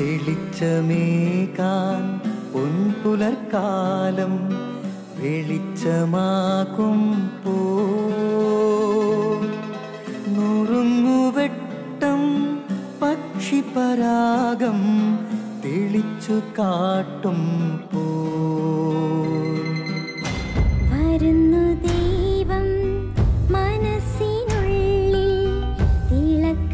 തെളിച്ചമേകാൻ പൊൻപുലർക്കാലം വെളിച്ചമാകുമ്പോ നുറുങ്ങുവെട്ടം പക്ഷിപരാഗം തെളിച്ചു കാട്ടുമ്പോ വരുന്നു ദൈവം മനസ്സിനുള്ളിൽ തിളക്കമേകിടാൻ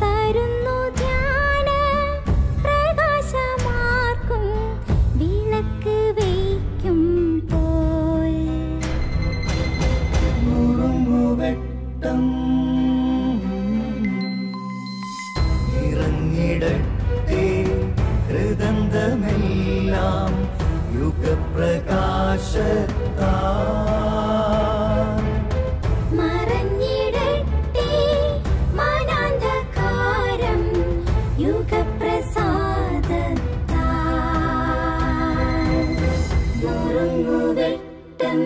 തരുന്നു ധ്യാന പ്രകാശമാർക്കും വിളക്ക് വയ്ക്കുമ്പോൾ നുറുങ്ങുവെട്ടം ഇറങ്ങിടട്ടെ ഹൃദന്തമെല്ലാം യുഗപ്രകാശത്താൽ മറഞ്ഞിടട്ടെ മനാന്ധകാരം യുഗപ്രസാദത്താൽ നുറുങ്ങുവെട്ടം.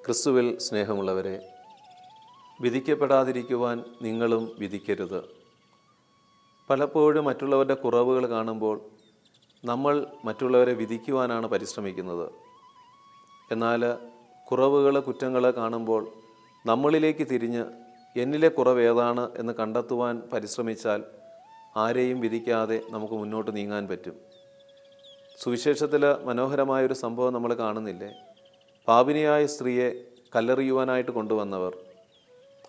ക്രിസ്തുവിൽ സ്നേഹമുള്ളവരെ, വിധിക്കപ്പെടാതിരിക്കുവാൻ നിങ്ങളും വിധിക്കരുത്. പലപ്പോഴും മറ്റുള്ളവരുടെ കുറവുകൾ കാണുമ്പോൾ നമ്മൾ മറ്റുള്ളവരെ വിധിക്കുവാനാണ് പരിശ്രമിക്കുന്നത്. എന്നാൽ കുറവുകൾ, കുറ്റങ്ങൾ കാണുമ്പോൾ നമ്മളിലേക്ക് തിരിഞ്ഞ് എന്നിലെ കുറവ് ഏതാണ് എന്ന് കണ്ടെത്തുവാൻ പരിശ്രമിച്ചാൽ ആരെയും വിധിക്കാതെ നമുക്ക് മുന്നോട്ട് നീങ്ങാൻ പറ്റും. സുവിശേഷത്തിൽ മനോഹരമായൊരു സംഭവം നമ്മൾ കാണുന്നില്ലേ? പാപിനിയായ സ്ത്രീയെ കല്ലെറിയുവാനായിട്ട് കൊണ്ടുവന്നവർ,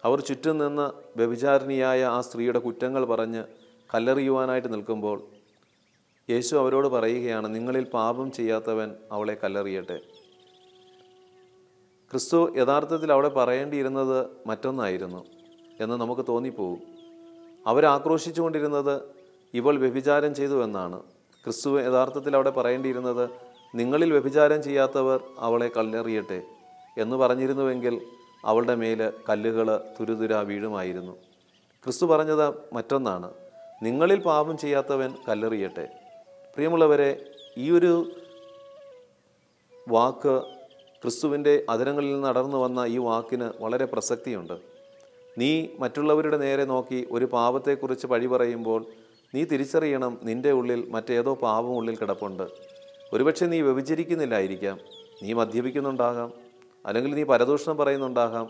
അവർ ചുറ്റും നിന്ന് വ്യഭിചാരിണിയായ ആ സ്ത്രീയുടെ കുറ്റങ്ങൾ പറഞ്ഞ് കല്ലെറിയുവാനായിട്ട് നിൽക്കുമ്പോൾ യേശു അവരോട് പറയുകയാണ്, നിങ്ങളിൽ പാപം ചെയ്യാത്തവൻ അവളെ കല്ലെറിയട്ടെ. ക്രിസ്തു യഥാർത്ഥത്തിൽ അവിടെ പറയേണ്ടിയിരുന്നത് മറ്റൊന്നായിരുന്നു എന്ന് നമുക്ക് തോന്നിപ്പോവും. അവരാക്രോശിച്ചുകൊണ്ടിരുന്നത് ഇവൾ വ്യഭിചാരം ചെയ്തു എന്നാണ്. ക്രിസ്തു യഥാർത്ഥത്തിൽ അവിടെ പറയേണ്ടിയിരുന്നത് നിങ്ങളിൽ വ്യഭിചാരം ചെയ്യാത്തവർ അവളെ കല്ലെറിയട്ടെ എന്ന് പറഞ്ഞിരുന്നുവെങ്കിൽ അവളുടെ മേൽ കല്ലുകൾ തുരുതുര വീഴുമായിരുന്നു. ക്രിസ്തു പറഞ്ഞത് മറ്റൊന്നാണ്, നിങ്ങളിൽ പാപം ചെയ്യാത്തവൻ കല്ലെറിയട്ടെ. പ്രിയമുള്ളവരെ, ഈ ഒരു വാക്ക്, ക്രിസ്തുവിൻ്റെ അധരങ്ങളിൽ നിന്ന് അടർന്നു വന്ന ഈ വാക്കിന് വളരെ പ്രസക്തിയുണ്ട്. നീ മറ്റുള്ളവരുടെ നേരെ നോക്കി ഒരു പാപത്തെക്കുറിച്ച് പഴി പറയുമ്പോൾ നീ തിരിച്ചറിയണം, നിൻ്റെ ഉള്ളിൽ മറ്റേതോ പാപം ഉള്ളിൽ കിടപ്പുണ്ട്. ഒരുപക്ഷെ നീ വ്യഭിചരിക്കുന്നില്ലായിരിക്കാം, നീ മദ്യപിക്കുന്നുണ്ടാകാം, അല്ലെങ്കിൽ നീ പരദൂഷണം പറയുന്നുണ്ടാകാം,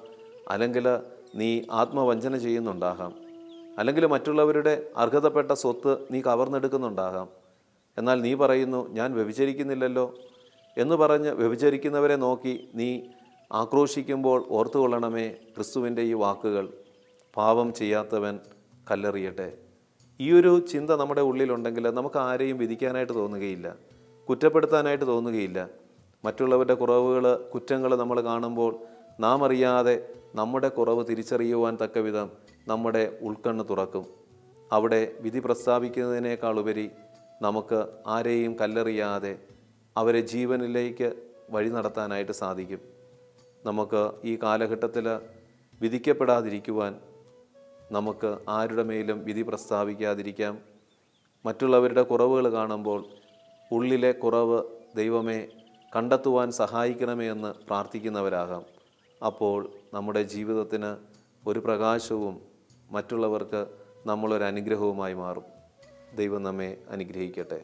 അല്ലെങ്കിൽ നീ ആത്മവഞ്ചന ചെയ്യുന്നുണ്ടാകാം, അല്ലെങ്കിൽ മറ്റുള്ളവരുടെ അർഹതപ്പെട്ട സ്വത്ത് നീ കവർന്നെടുക്കുന്നുണ്ടാകാം. എന്നാൽ നീ പറയുന്നു, ഞാൻ വ്യഭിചരിക്കുന്നില്ലല്ലോ എന്ന് പറഞ്ഞ് വ്യഭിചരിക്കുന്നവരെ നോക്കി നീ ആക്രോശിക്കുമ്പോൾ ഓർത്തുകൊള്ളണമേ ക്രിസ്തുവിൻ്റെ ഈ വാക്കുകൾ, പാപം ചെയ്യാത്തവൻ കല്ലെറിയട്ടെ. ഈ ഒരു ചിന്ത നമ്മുടെ ഉള്ളിലുണ്ടെങ്കിൽ നമുക്ക് ആരെയും വിധിക്കാനായിട്ട് തോന്നുകയില്ല, കുറ്റപ്പെടുത്താനായിട്ട് തോന്നുകയില്ല. മറ്റുള്ളവരുടെ കുറവുകൾ, കുറ്റങ്ങൾ നമ്മൾ കാണുമ്പോൾ നാം അറിയാതെ നമ്മുടെ കുറവ് തിരിച്ചറിയുവാൻ തക്കവിധം നമ്മുടെ ഉൾക്കണ്ണ് തുറക്കും. അവിടെ വിധി പ്രസ്താവിക്കുന്നതിനേക്കാളുപരി നമുക്ക് ആരെയും കല്ലെറിയാതെ അവരെ ജീവനിലേക്ക് വഴി നടത്താനായിട്ട് സാധിക്കും. നമുക്ക് ഈ കാലഘട്ടത്തിൽ വിധിക്കപ്പെടാതിരിക്കുവാൻ നമുക്ക് ആരുടെ മേലും വിധി പ്രസ്താവിക്കാതിരിക്കാം. മറ്റുള്ളവരുടെ കുറവുകൾ കാണുമ്പോൾ ഉള്ളിലെ കുറവ് ദൈവമേ കണ്ടെത്തുവാൻ സഹായിക്കണമേ എന്ന് പ്രാർത്ഥിക്കുന്നവരാകാം. അപ്പോൾ നമ്മുടെ ജീവിതത്തിന് ഒരു പ്രകാശവും മറ്റുള്ളവർക്ക് നമ്മളൊരു അനുഗ്രഹവുമായി മാറും. ദൈവം നമ്മെ അനുഗ്രഹിക്കട്ടെ.